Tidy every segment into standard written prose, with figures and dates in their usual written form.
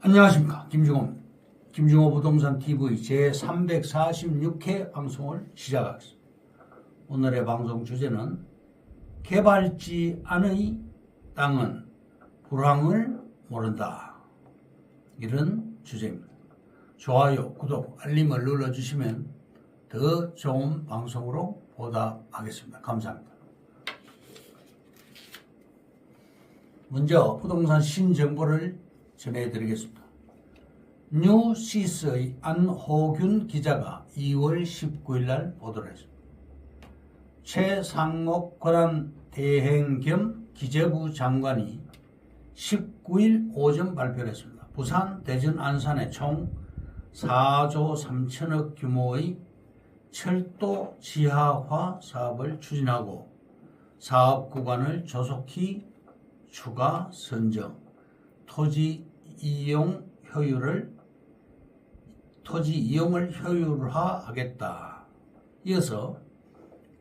안녕하십니까. 김중호 부동산 TV 제346회 방송을 시작하겠습니다. 오늘의 방송 주제는 개발지 안의 땅은 불황을 모른다. 이런 주제입니다. 좋아요, 구독, 알림을 눌러주시면 더 좋은 방송으로 보답하겠습니다. 감사합니다. 먼저 부동산 신정보를 전해드리겠습니다. 뉴시스의 안호균 기자가 2월 19일 날 보도를 했습니다. 최상목 권한대행 겸 기재부 장관이 19일 오전 발표를 했습니다. 부산, 대전, 안산에 총 4조 3천억 규모의 철도 지하화 사업을 추진하고 사업 구간을 조속히 추가 선정, 토지 이용을 효율화하겠다. 이어서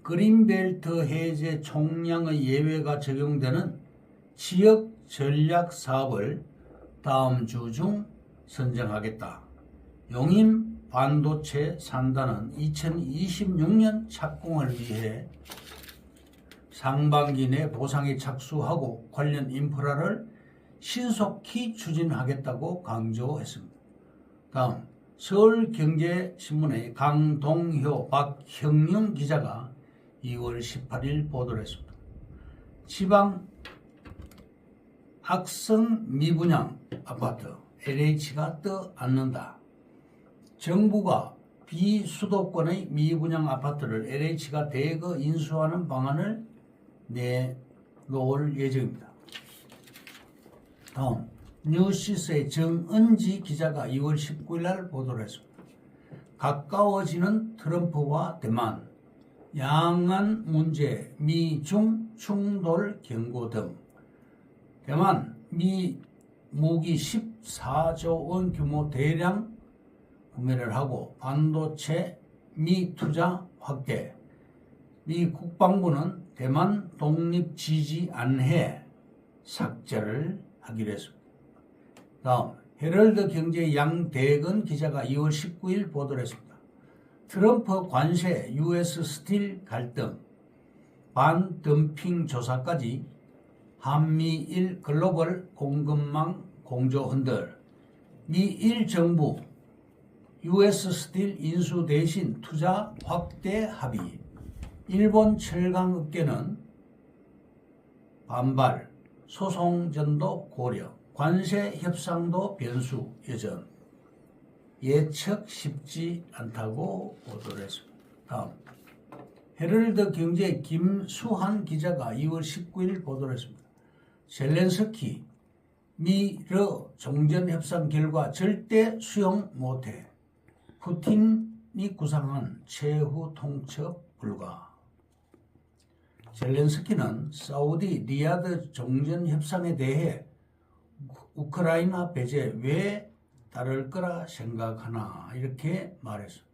그린벨트 해제 총량의 예외가 적용되는 지역 전략 사업을 다음 주 중 선정하겠다. 용인 반도체 산다는 2026년 착공을 위해 상반기 내 보상에 착수하고 관련 인프라를 신속히 추진하겠다고 강조했습니다. 다음 서울경제신문의 강동효, 박형영 기자가 2월 18일 보도를 했습니다. 지방 악성 미분양 아파트 LH가 떠안는다. 정부가 비수도권의 미분양 아파트를 LH가 대거 인수하는 방안을 내놓을 예정입니다. 다음 뉴시스의 정은지 기자가 2월 19일 날 보도를 했습니다. 가까워지는 트럼프와 대만, 양안 문제, 미중 충돌 경고 등 대만, 미 무기 14조 원 규모 대량 구매를 하고 반도체 미 투자 확대, 미 국방부는 대만 독립 지지 안해 삭제를 하기로 했습니다. 다음 헤럴드 경제 양대건 기자가 2월 19일 보도를 했습니다. 트럼프 관세, US 스틸 갈등, 반덤핑 조사까지 한미일 글로벌 공급망 공조 흔들, 미일 정부 US 스틸 인수 대신 투자 확대 합의, 일본 철강업계는 반발, 소송전도 고려, 관세 협상도 변수 여전, 예측 쉽지 않다고 보도를 했습니다. 다음 헤럴드 경제 김수한 기자가 2월 19일 보도를 했습니다. 젤렌스키 미러 종전협상 결과 절대 수용 못해. 푸틴이 구상한 최후 통첩 불가. 젤렌스키는 사우디 리야드 종전협상에 대해 우크라이나 배제 왜 따를 거라 생각하나 이렇게 말했습니다.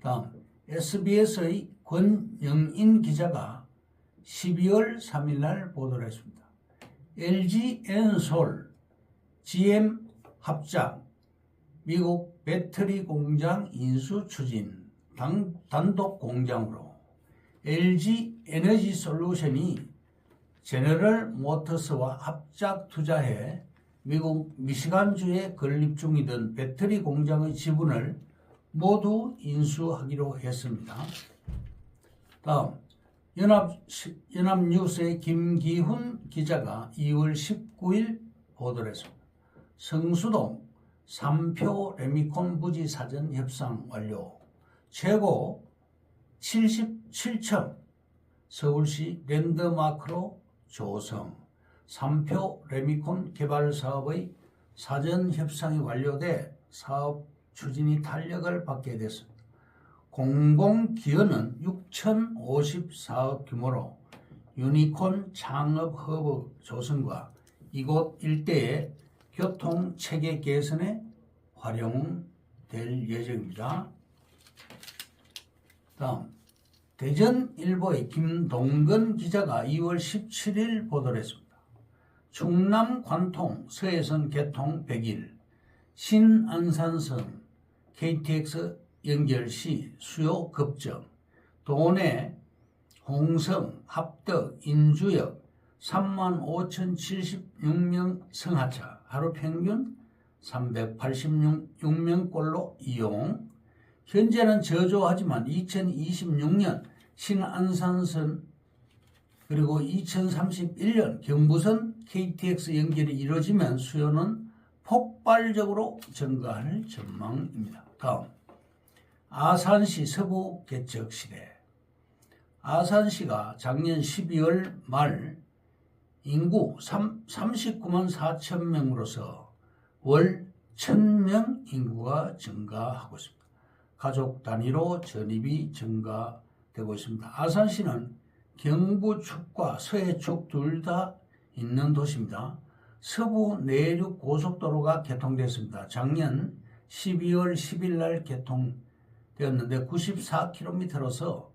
다음 SBS의 권영인 기자가 12월 3일 날 보도를 했습니다. LG 엔솔, GM 합작, 미국 배터리 공장 인수 추진, 단독 공장으로 LG 에너지 솔루션이 제너럴 모터스와 합작 투자해 미국 미시간주에 건립 중이던 배터리 공장의 지분을 모두 인수하기로 했습니다. 다음 연합뉴스의 김기훈 기자가 2월 19일 보도를 했습니다. 성수동 3표 레미콘 부지 사전 협상 완료, 최고 77층 서울시 랜드마크로 조성, 3표 레미콘 개발 사업의 사전 협상이 완료돼 사업 추진이 탄력을 받게 됐습니다. 공공기여는 6,054억 규모로 유니콘 창업 허브 조성과 이곳 일대의 교통체계 개선에 활용될 예정입니다. 다음 대전일보의 김동건 기자가 2월 17일 보도를 했습니다. 충남 관통 서해선 개통 100일, 신안산선 KTX 연결 시 수요 급증, 도내, 홍성, 합덕, 인주역 35,076명 승하차, 하루 평균 386명꼴로 이용. 현재는 저조하지만 2026년 신안산선 그리고 2031년 경부선 KTX 연결이 이루어지면 수요는 폭발적으로 증가할 전망입니다. 다음, 아산시 서부 개척 시대. 아산시가 작년 12월 말 인구 39만 4천 명으로서 월 1,000명 인구가 증가하고 있습니다. 가족 단위로 전입이 증가되고 있습니다. 아산시는 경부축과 서해축 둘 다 있는 도시입니다. 서부 내륙 고속도로가 개통됐습니다. 작년 12월 10일 날 개통되었는데 94km로서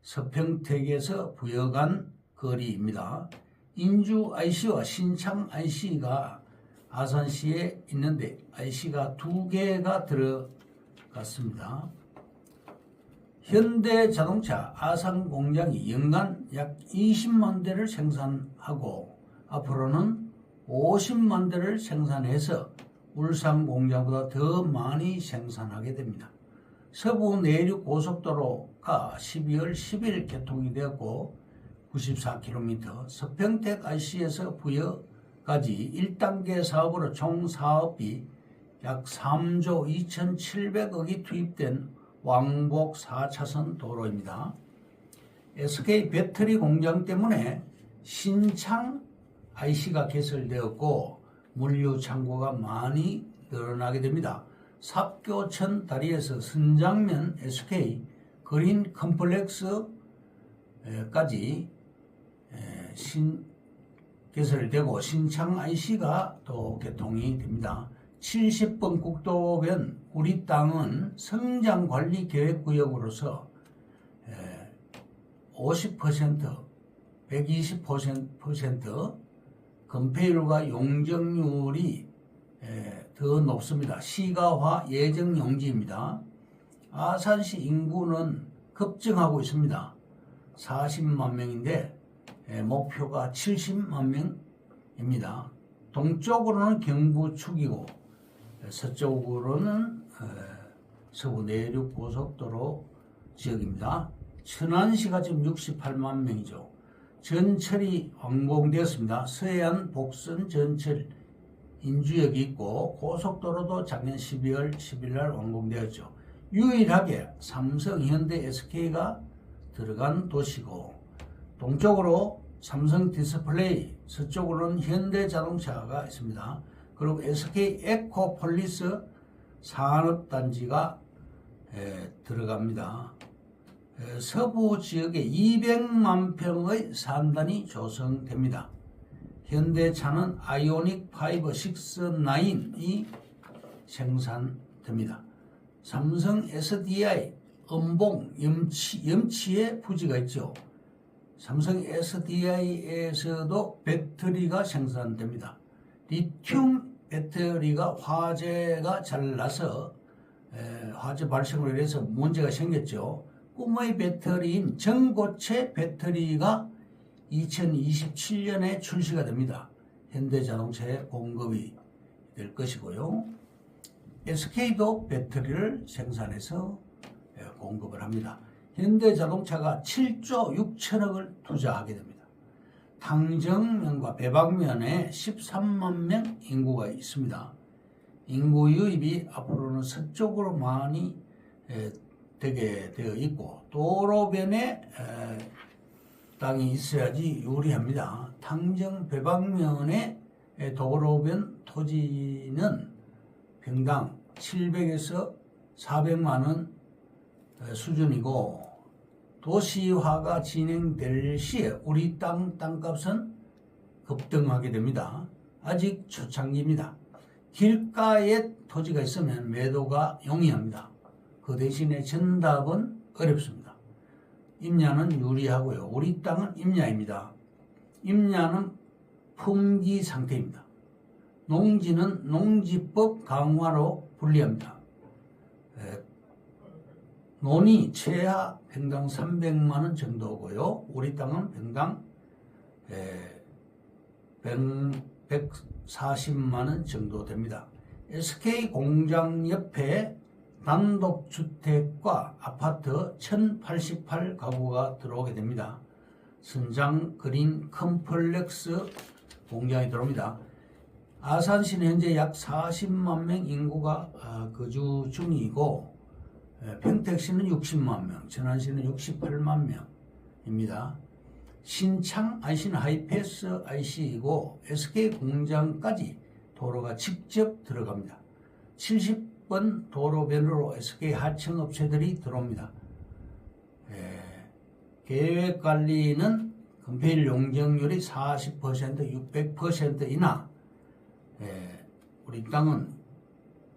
서평택에서 부여간 거리입니다. 인주 IC와 신창 IC가 아산시에 있는데 IC가 2개가 들어갔습니다. 현대자동차 아산 공장이 연간 약 20만 대를 생산하고 앞으로는 50만 대를 생산해서 울산 공장보다 더 많이 생산하게 됩니다. 서부 내륙 고속도로가 12월 10일 개통이 되었고 94km, 서평택 IC에서 부여까지 1단계 사업으로 총 사업비 약 3조 2,700억이 투입된 왕복 4차선 도로입니다. SK 배터리 공장 때문에 신창 IC가 개설되었고 물류 창고가 많이 늘어나게 됩니다. 삽교천 다리에서 선장면 SK 그린 컴플렉스까지 개설되고 신창 IC가 또 개통이 됩니다. 70번 국도변 우리 땅은 성장관리계획구역으로서 50%, 120% 건폐율과 용적률이 더 높습니다. 시가화 예정용지입니다. 아산시 인구는 급증하고 있습니다. 40만 명인데 목표가 70만 명입니다. 동쪽으로는 경부축이고 서쪽으로는 서부 내륙 고속도로 지역입니다. 천안시가 지금 68만 명이죠. 전철이 완공되었습니다. 서해안 복선 전철 인주역이 있고 고속도로도 작년 12월 10일 날 완공되었죠. 유일하게 삼성, 현대, SK가 들어간 도시고 동쪽으로 삼성 디스플레이, 서쪽으로는 현대자동차가 있습니다. 그리고 SK 에코폴리스 산업단지가 들어갑니다. 서부 지역에 200만 평의 산단이 조성됩니다. 현대차는 아이오닉 5, 6, 9이 생산됩니다. 삼성 SDI, 음봉, 염치에 부지가 있죠. 삼성 SDI에서도 배터리가 생산됩니다. 리튬 배터리가 화재가 잘 나서 화재 발생으로 인해서 문제가 생겼죠. 꿈의 배터리인 전고체 배터리가 2027년에 출시가 됩니다. 현대자동차에 공급이 될 것이고요. SK도 배터리를 생산해서 공급을 합니다. 현대자동차가 7조 6천억을 투자하게 됩니다. 탕정면과 배방면에 13만 명 인구가 있습니다. 인구 유입이 앞으로는 서쪽으로 많이 되게 되어 있고 도로변에 땅이 있어야지 유리합니다. 탕정 배방면의 도로변 토지는 평당 700에서 400만 원 수준이고 도시화가 진행될 시에 우리 땅값은 급등하게 됩니다. 아직 초창기입니다. 길가에 토지가 있으면 매도가 용이합니다. 그 대신에 전답은 어렵습니다. 임야는 유리하고요. 우리 땅은 임야입니다. 임야는 품귀 상태입니다. 농지는 농지법 강화로 분리합니다. 논이 최하 평당 300만 원 정도고요. 우리 땅은 평당 140만 원 정도 됩니다. SK 공장 옆에 단독주택과 아파트 1088가구가 들어오게 됩니다. 선장 그린 컴플렉스 공장이 들어옵니다. 아산시는 현재 약 40만 명 인구가 거주 중이고 평택시는 60만 명, 천안시는 68만 명입니다. 신창 IC는 하이패스 IC이고 SK 공장까지 도로가 직접 들어갑니다. 70번 도로변으로 SK 하청 업체들이 들어옵니다. 계획관리는 건폐율 용적률이 40%, 600% 이나 우리 땅은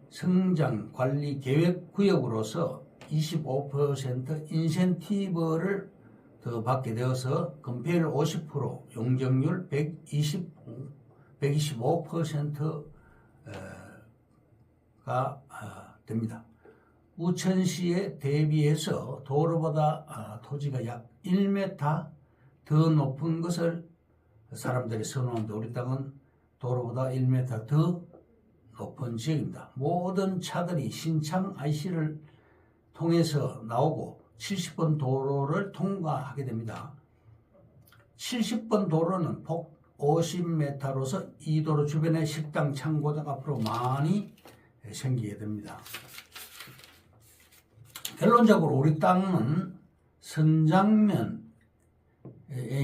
성장관리계획구역으로서 25% 인센티브를 더 받게 되어서 건폐율 50%, 용적률 125%가 됩니다. 우천시에 대비해서 도로보다 토지가 약 1m 더 높은 것을 사람들이 선호하는데 우리 땅은 도로보다 1m 더 높은 지역입니다. 모든 차들이 신창 IC를 통해서 나오고 70번 도로를 통과하게 됩니다. 70번 도로는 폭 50m로서 이 도로 주변에 식당, 창고등 앞으로 많이 생기게 됩니다. 결론적으로 우리 땅은 선장면에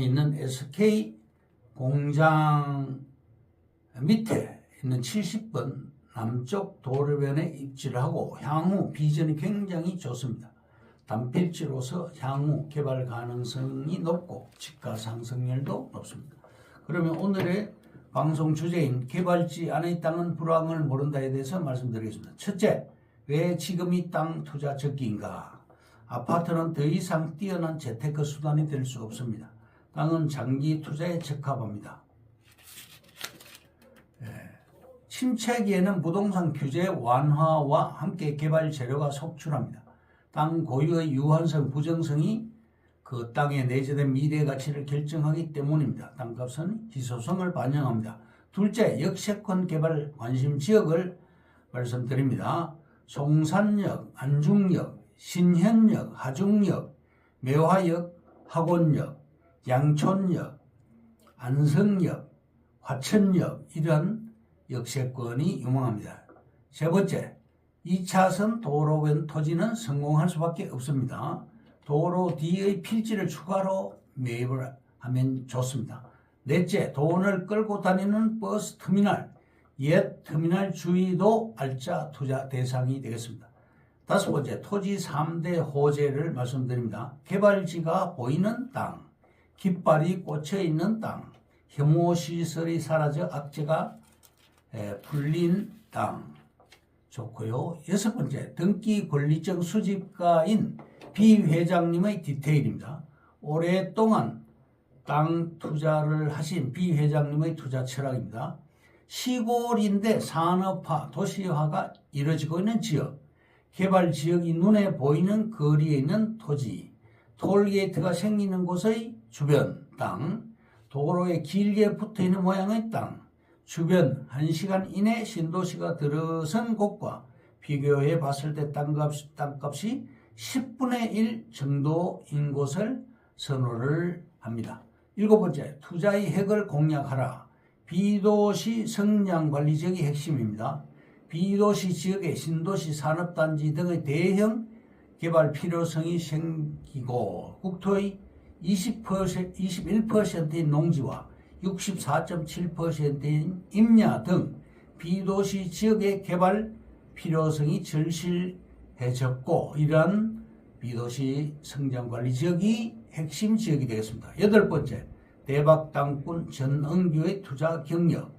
있는 SK 공장 밑에 있는 70번 남쪽 도로변에 입지를 하고 향후 비전이 굉장히 좋습니다. 단필지로서 향후 개발 가능성이 높고 집가 상승률도 높습니다. 그러면 오늘의 방송 주제인 개발지 안의 땅은 불황을 모른다에 대해서 말씀드리겠습니다. 첫째, 왜 지금 이 땅 투자 적기인가? 아파트는 더 이상 뛰어난 재테크 수단이 될 수 없습니다. 땅은 장기 투자에 적합합니다. 침체기에는 부동산 규제 완화와 함께 개발 재료가 속출합니다. 땅 고유의 유한성, 부정성이 그 땅에 내재된 미래 가치를 결정하기 때문입니다. 땅값은 희소성을 반영합니다. 둘째, 역세권 개발 관심 지역을 말씀드립니다. 송산역, 안중역, 신현역, 하중역, 매화역, 학원역, 양촌역, 안성역, 화천역 이런 역세권이 유망합니다. 세 번째, 2차선 도로변 토지는 성공할 수밖에 없습니다. 도로 뒤의 필지를 추가로 매입을 하면 좋습니다. 넷째, 돈을 끌고 다니는 버스 터미널, 옛 터미널 주위도 알짜 투자 대상이 되겠습니다. 다섯 번째, 토지 3대 호재를 말씀드립니다. 개발지가 보이는 땅, 깃발이 꽂혀있는 땅, 혐오시설이 사라져 악재가 풀린 땅 좋고요. 여섯 번째, 등기 권리적 수집가인 비회장님의 디테일입니다. 오랫동안 땅 투자를 하신 비회장님의 투자 철학입니다. 시골인데 산업화, 도시화가 이루어지고 있는 지역, 개발 지역이 눈에 보이는 거리에 있는 토지, 톨게이트가 생기는 곳의 주변 땅, 도로에 길게 붙어있는 모양의 땅, 주변 1시간 이내 신도시가 들어선 곳과 비교해 봤을 때 땅값이 10분의 1 정도인 곳을 선호를 합니다. 일곱 번째, 투자의 핵을 공략하라. 비도시 성장관리 지역이 핵심입니다. 비도시 지역에 신도시 산업단지 등의 대형 개발 필요성이 생기고 국토의 21%인 농지와 64.7%인 임야 등 비도시 지역의 개발 필요성이 절실해졌고 이러한 비도시 성장관리 지역이 핵심 지역이 되겠습니다. 여덟 번째, 대박땅꾼 전은규의 투자 경력.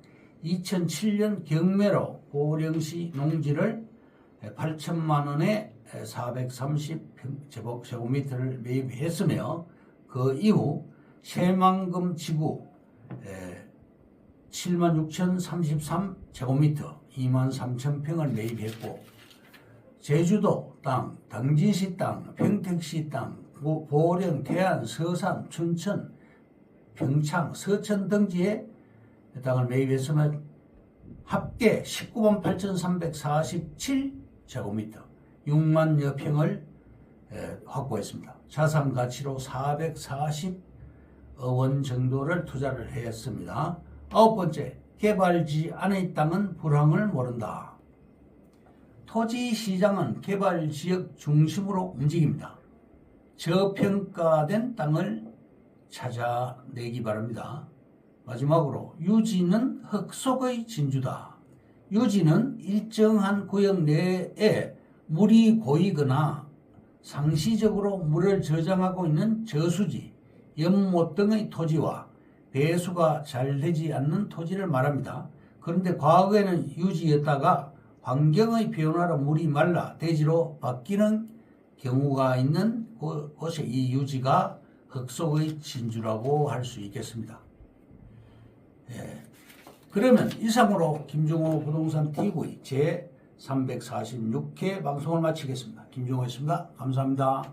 2007년 경매로 보령시 농지를 8천만 원에 430제곱미터를 매입했으며 그 이후 새만금 지구 76,033제곱미터 23,000평을 매입했고, 제주도 땅, 당진시 땅, 평택시 땅, 보령, 태안, 서산, 춘천, 평창, 서천 등지에 땅을 매입했으면 합계 19만 8,347제곱미터 6만여 평을 확보했습니다. 자산 가치로 440억 원 정도를 투자를 했습니다. 아홉 번째, 개발지 안의 땅은 불황을 모른다. 토지 시장은 개발 지역 중심으로 움직입니다. 저평가된 땅을 찾아내기 바랍니다. 마지막으로, 유지는 흙속의 진주다. 유지는 일정한 구역 내에 물이 고이거나 상시적으로 물을 저장하고 있는 저수지, 연못 등의 토지와 배수가 잘 되지 않는 토지를 말합니다. 그런데 과거에는 유지였다가 환경의 변화로 물이 말라 대지로 바뀌는 경우가 있는 곳에 이 유지가 흙속의 진주라고 할 수 있겠습니다. 그러면 이상으로 김종호 부동산 TV 제 346회 방송을 마치겠습니다. 김종호였습니다. 감사합니다.